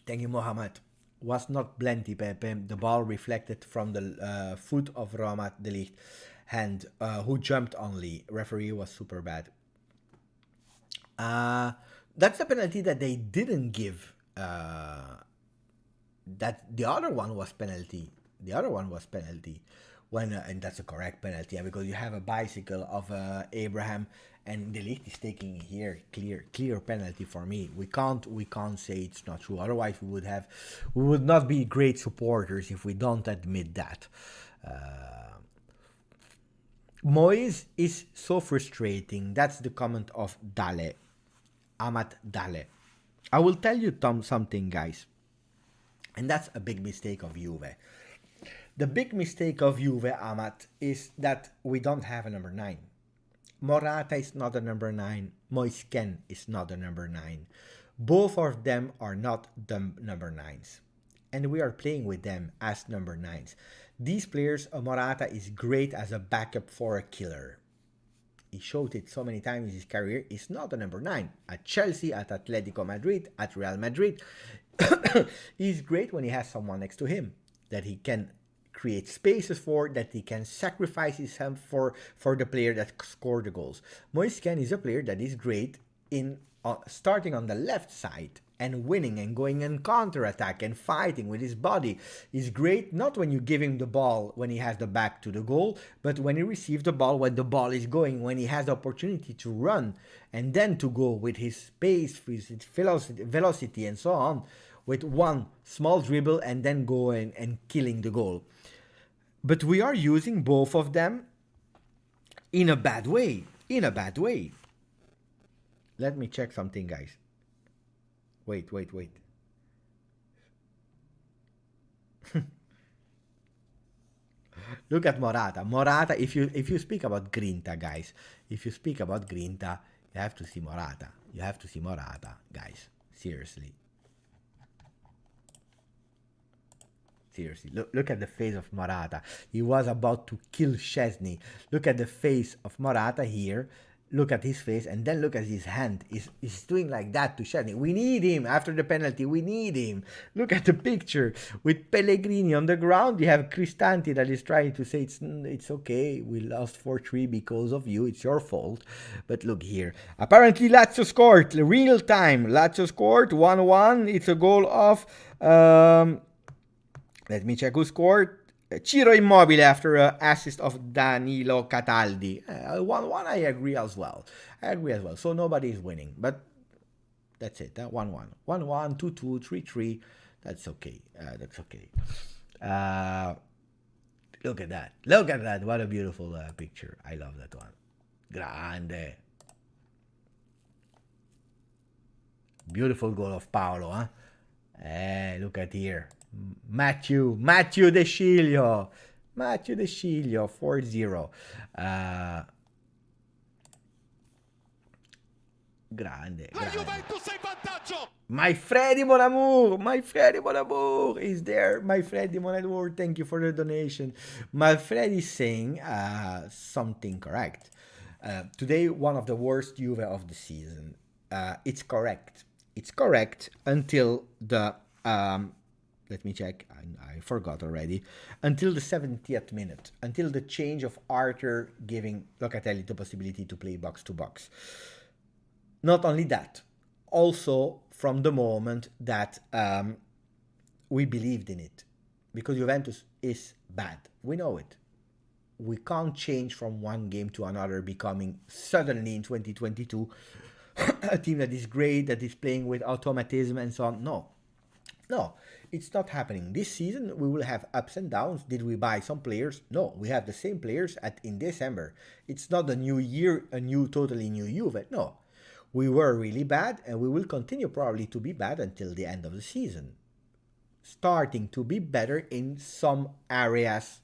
[SPEAKER 1] Thank you, Mohamed. Was not plenty, Pepe. The ball reflected from the foot of Roma, De Ligt hand, who jumped only. Referee was super bad. That's the penalty that they didn't give. That the other one was penalty. And that's a correct penalty, because you have a bicycle of Abraham, and De Ligt is taking here clear penalty for me. We can't say it's not true. Otherwise, we would not be great supporters if we don't admit that. Moise is so frustrating. That's the comment of Amat Dale. I will tell you something, guys, and that's a big mistake of Juve. The big mistake of Juve, Amat, is that we don't have a number 9. Morata is not a number 9. Moisken is not a number 9. Both of them are not the number 9s. And we are playing with them as number 9s. These players, Morata is great as a backup for a killer. He showed it so many times in his career. He's not a number 9. At Chelsea, at Atletico Madrid, at Real Madrid. He's great when he has someone next to him that he can create spaces for, that he can sacrifice himself for the player that scored the goals. Moisken is a player that is great in starting on the left side and winning and going in counter-attack and fighting with his body. He's great not when you give him the ball when he has the back to the goal, but when he receives the ball, when the ball is going, when he has the opportunity to run and then to go with his pace, with his velocity and so on, with one small dribble and then going and killing the goal. But we are using both of them in a bad way. In a bad way. Let me check something, guys. Wait. Look at Morata. Morata, if you speak about Grinta, guys, if you speak about Grinta, you have to see Morata. You have to see Morata, guys. Seriously. Seriously, look at the face of Morata. He was about to kill Szczesny. Look at the face of Morata here. Look at his face, and then look at his hand. He's doing like that to Szczesny. We need him after the penalty. We need him. Look at the picture with Pellegrini on the ground. You have Cristante that is trying to say it's okay. We lost 4-3 because of you. It's your fault. But look here. Apparently, Lazio scored real time. Lazio scored 1-1. It's a goal of. Let me check who scored. Ciro Immobile after an assist of Danilo Cataldi. 1-1, I agree as well. So nobody is winning. But that's it. 1-1. 1-1, 2-2, 3-3. That's okay. Look at that. What a beautiful picture. I love that one. Grande. Beautiful goal of Paolo. Huh? Look at here. Matthew De Sciglio, 4-0. Grande. La Juventus è in vantaggio. My Freddy Mon Amour is there. My Freddy Mon Amour, thank you for the donation. My Freddy is saying something correct. Today, one of the worst Juve of the season. It's correct. It's correct until the let me check. I forgot already. Until the 70th minute. Until the change of Arthur giving Locatelli the possibility to play box to box. Not only that. Also from the moment that we believed in it. Because Juventus is bad. We know it. We can't change from one game to another becoming suddenly in 2022 a team that is great, that is playing with automatism and so on. No, it's not happening. This season, we will have ups and downs. Did we buy some players? No, we have the same players in December. It's not a new year, totally new Juve. No, we were really bad, and we will continue probably to be bad until the end of the season. Starting to be better in some areas.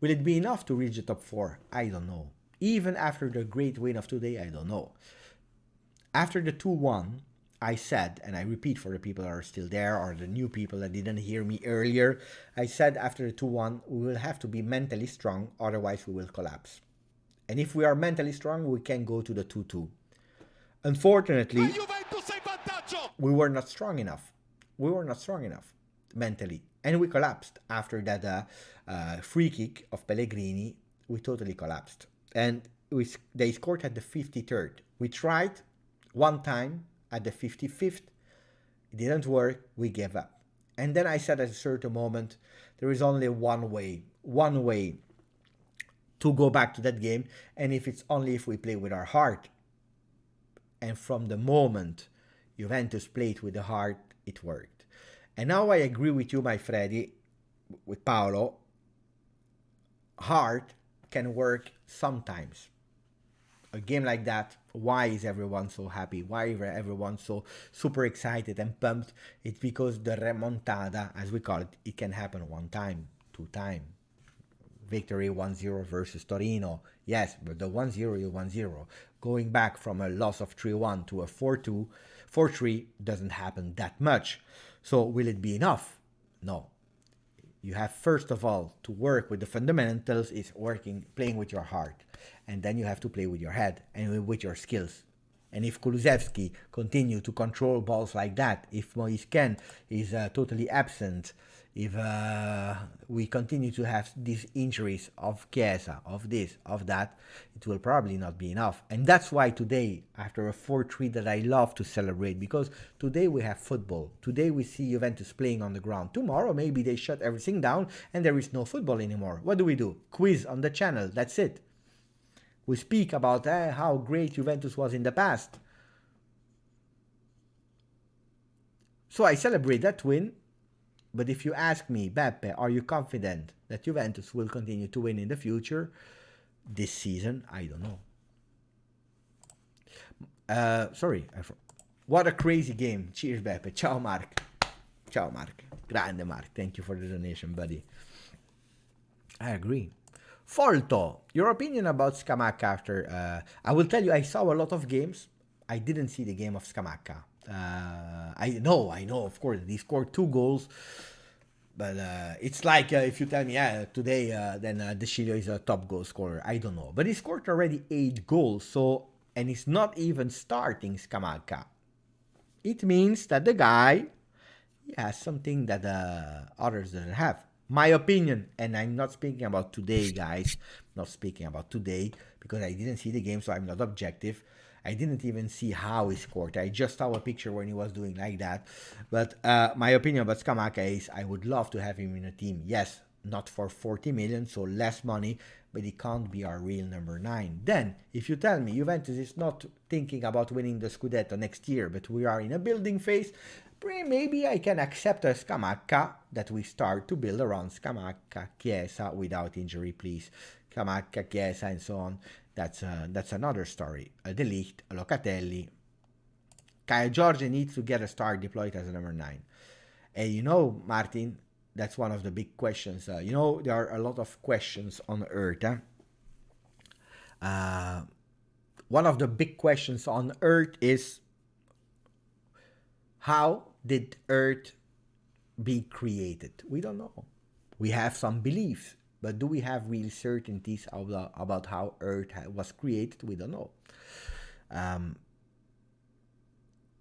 [SPEAKER 1] Will it be enough to reach the top 4? I don't know. Even after the great win of today, I don't know. After the 2-1, I said, and I repeat for the people that are still there or the new people that didn't hear me earlier, I said after the 2-1, we will have to be mentally strong, otherwise we will collapse. And if we are mentally strong, we can go to the 2-2. Unfortunately, we were not strong enough. Mentally. And we collapsed after that free kick of Pellegrini. We totally collapsed. And they scored at the 53rd. We tried one time at the 55th. It didn't work. We gave up. And then I said at a certain moment, there is only one way to go back to that game. And it's only if we play with our heart. And from the moment Juventus played with the heart, it worked. And now I agree with you, my Freddy, with Paolo. Heart can work sometimes. A game like that, why is everyone so happy? Why is everyone so super excited and pumped? It's because the remontada, as we call it can happen one time, two times. Victory 1-0 versus Torino. Yes, but the 1-0 is 1-0. Going back from a loss of 3-1 to a 4-2, 4-3 doesn't happen that much. So will it be enough? No. You have first of all to work with the fundamentals, is playing with your heart. And then you have to play with your head and with your skills. And if Kulusevski continue to control balls like that, if Moise Kean is totally absent, if we continue to have these injuries of Chiesa, of this, of that, it will probably not be enough. And that's why today, after a 4-3 that I love to celebrate, because today we have football. Today we see Juventus playing on the ground. Tomorrow maybe they shut everything down and there is no football anymore. What do? Quiz on the channel, that's it. We speak about how great Juventus was in the past. So I celebrate that win. But if you ask me, Beppe, are you confident that Juventus will continue to win in the future? This season, I don't know. What a crazy game. Cheers, Beppe. Ciao, Mark. Ciao, Mark. Grande, Mark. Thank you for the donation, buddy. I agree. Folto, your opinion about Scamacca after... I will tell you, I saw a lot of games. I didn't see the game of Scamacca. I know, of course, he scored 2 goals. But it's like if you tell me, today, then De Sciglio is a top goal scorer. I don't know. But he scored already 8 goals. So, and he's not even starting Scamacca. It means that the guy has something that others doesn't have. My opinion, and I'm not speaking about today, guys. Not speaking about today, because I didn't see the game, so I'm not objective. I didn't even see how he scored. I just saw a picture when he was doing like that. But my opinion about Scamacca is I would love to have him in a team. Yes, not for 40 million, so less money, but he can't be our real number 9. Then, if you tell me Juventus is not thinking about winning the Scudetto next year, but we are in a building phase, maybe I can accept a Scamacca that we start to build around Scamacca, Chiesa, without injury, please. Scamacca, Chiesa, and so on. That's another story. A De Ligt, a Locatelli. Caio Jorge needs to get a star deployed as a number 9. And you know, Martin, that's one of the big questions. There are a lot of questions on Earth. One of the big questions on Earth is, how did Earth be created? We don't know. We have some beliefs. But do we have real certainties about how Earth was created? We don't know.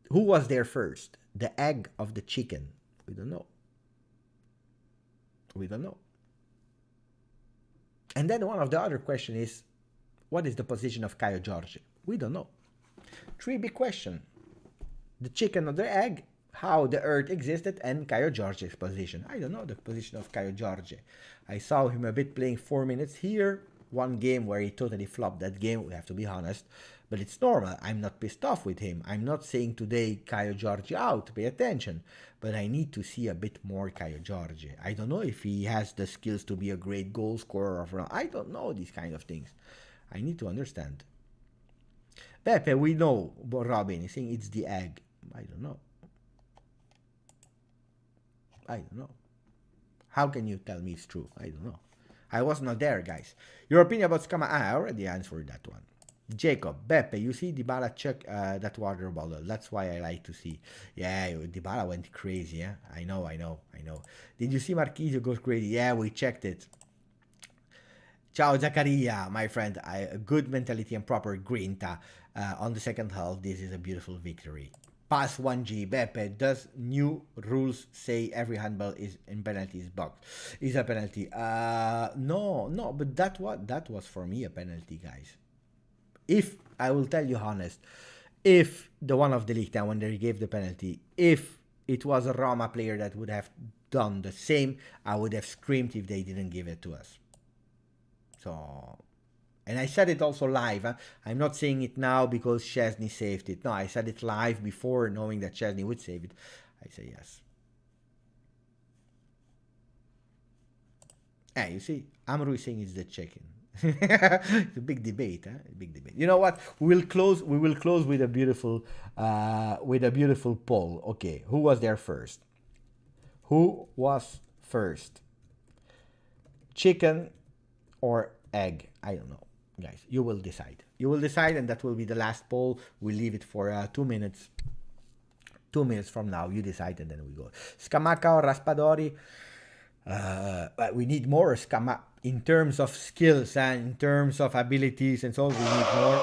[SPEAKER 1] Who was there first? The egg of the chicken? We don't know. We don't know. And then one of the other questions is, what is the position of Caio Jorge? We don't know. 3 big questions. The chicken or the egg, how the Earth existed, and Caio Jorge's position. I don't know the position of Caio Jorge. I saw him a bit playing 4 minutes here. One game where he totally flopped that game, we have to be honest. But it's normal. I'm not pissed off with him. I'm not saying today Caio Jorge out. Pay attention. But I need to see a bit more Caio Jorge. I don't know if he has the skills to be a great goal scorer. I don't know these kind of things. I need to understand. Pepe, we know. But Robin is saying it's the egg. I don't know. I don't know. How can you tell me it's true? I don't know. I was not there, guys. Your opinion about Scamacca? I already answered that one. Jacob, Beppe, you see Dybala check that water bottle. That's why I like to see. Yeah, Dybala went crazy. Yeah, I know. Did you see Marquinhos goes crazy? Yeah, we checked it. Ciao, Zaccaria, my friend. Good mentality and proper grinta. On the second half, this is a beautiful victory. Pass 1G, Beppe, does new rules say every handball is in penalties box? Is a penalty? No, but that was for me a penalty, guys. If, I will tell you honest, if the one of De Ligt, when they gave the penalty, if it was a Roma player that would have done the same, I would have screamed if they didn't give it to us. So... And I said it also live. I'm not saying it now because Szczesny saved it. No, I said it live before knowing that Szczesny would save it. I say yes. Hey, you see, Amru is saying it's the chicken. It's a big debate, huh? Big debate. You know what? We will close with a beautiful poll. Okay, who was there first? Who was first? Chicken or egg? I don't know. guys, you will decide. You will decide, and that will be the last poll. We'll leave it for 2 minutes. 2 minutes from now, you decide, and then we go. Scamacca or Raspadori? But we need more Scamacca in terms of skills and in terms of abilities, and so we need more.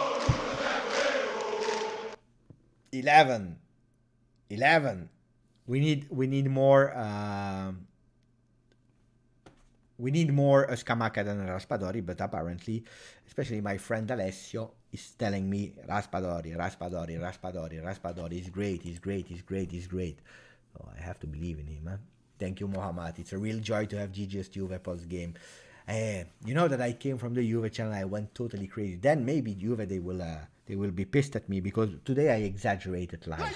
[SPEAKER 1] 11. We need more. We need more Scamacca than Raspadori, but apparently, especially my friend Alessio is telling me Raspadori is great, he's great. So I have to believe in him. Huh? Thank you, Mohammad. It's a real joy to have GJustjuve post game. You know that I came from the Juve channel. I went totally crazy. Then maybe Juve they will be pissed at me because today I exaggerated live.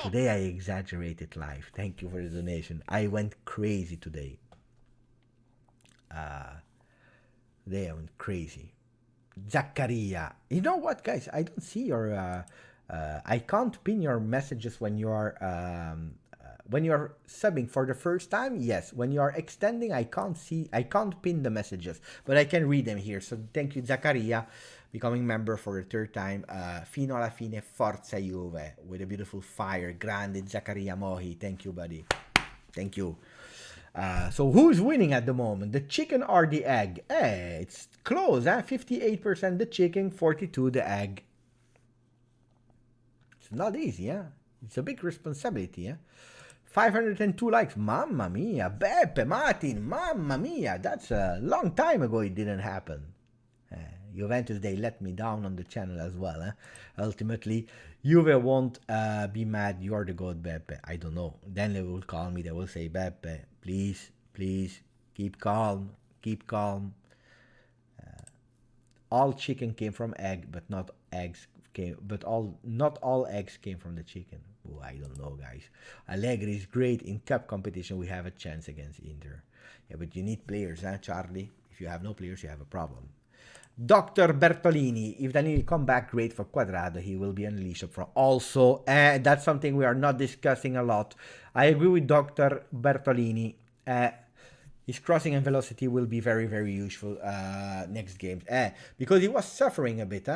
[SPEAKER 1] Today I exaggerated live. Thank you for the donation. I went crazy today. Today I went crazy. Zaccaria. You know what, guys? I don't see your. I can't pin your messages when you are subbing for the first time. Yes, when you are extending, I can't pin the messages, but I can read them here. So thank you, Zaccaria, becoming member for the third time. Fino alla fine, forza Juve, with a beautiful fire. Grande Zaccaria Mohi. Thank you, buddy. Thank you. So who's winning at the moment? The chicken or the egg? It's close, 58% the chicken, 42% the egg. It's not easy, It's a big responsibility, 502 likes. Mamma mia. Beppe, Martin, mamma mia. That's a long time ago it didn't happen. Juventus, they let me down on the channel as well. Ultimately, Juve won't be mad. You're the god, Beppe. I don't know. Then they will call me. They will say, Beppe, please, keep calm. All chicken came from egg, but not eggs came. Not all eggs came from the chicken. Oh, I don't know, guys. Allegri is great in cup competition. We have a chance against Inter. Yeah, but you need players, Charlie. If you have no players, you have a problem. Dr. Bertolini, if Danilo come back, great for Quadrado, he will be unleashed up front. Also, that's something we are not discussing a lot. I agree with Dr. Bertolini. His crossing and velocity will be very, very useful next game. Because he was suffering a bit.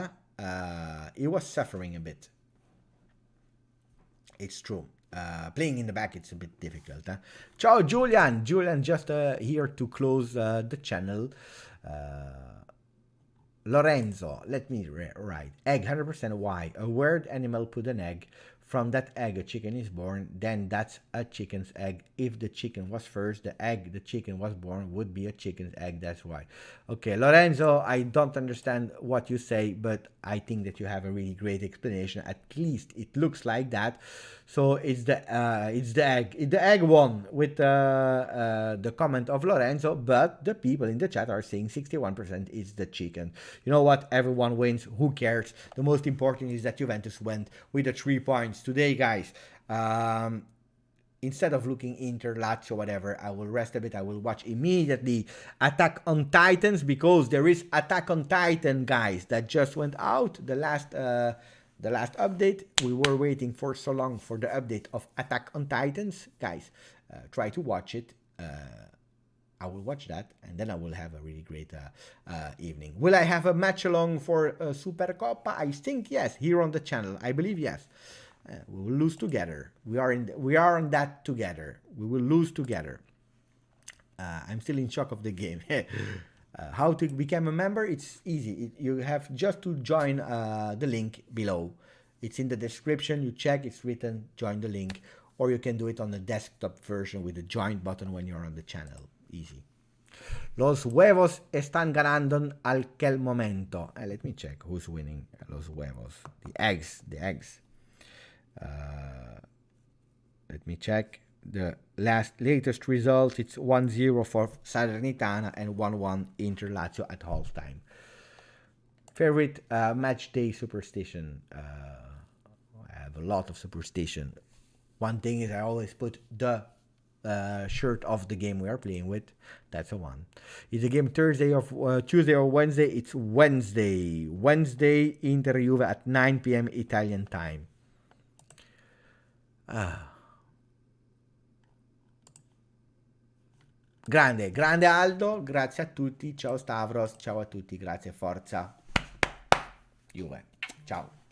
[SPEAKER 1] It's true. Playing in the back, it's a bit difficult. Ciao, Julian. Julian just here to close the channel. Lorenzo, let me write. Egg, 100% why? A weird animal put an egg. From that egg, a chicken is born. Then that's a chicken's egg. If the chicken was first, the egg the chicken was born would be a chicken's egg. That's why. Okay, Lorenzo, I don't understand what you say, but I think that you have a really great explanation. At least it looks like that. So it's the egg. The egg won with the comment of Lorenzo, but the people in the chat are saying 61% is the chicken. You know what? Everyone wins. Who cares? The most important is that Juventus went with the 3 points today, guys. Instead of looking Inter, Lazio, whatever, I will rest a bit. I will watch immediately Attack on Titans, because there is Attack on Titan, guys, that just went out. The last update. We were waiting for so long for the update of Attack on Titans, guys. Try to watch it. I will watch that, and then I will have a really great evening. Will I have a match along for Supercoppa? I think yes, here on the channel. I believe yes. We will lose together. We are on that together. We will lose together. I'm still in shock of the game. How to become a member? It's easy. You have just to join the link below. It's in the description. You check, it's written, join the link. Or you can do it on the desktop version with the join button when you're on the channel. Easy. Los huevos están ganando aquel momento. Let me check who's winning. Los huevos. The eggs. Let me check the latest result. It's 1-0 for Salernitana and 1-1 Inter Lazio at halftime. Favorite match day superstition. I have a lot of superstition. One thing is I always put the shirt of the game we are playing with. That's a one. Is the game Thursday or Tuesday or Wednesday? It's Wednesday. Wednesday, Inter Juve at 9 p.m. Italian time. Grande, grande Aldo, grazie a tutti, ciao Stavros, ciao a tutti, grazie, forza Juve, ciao.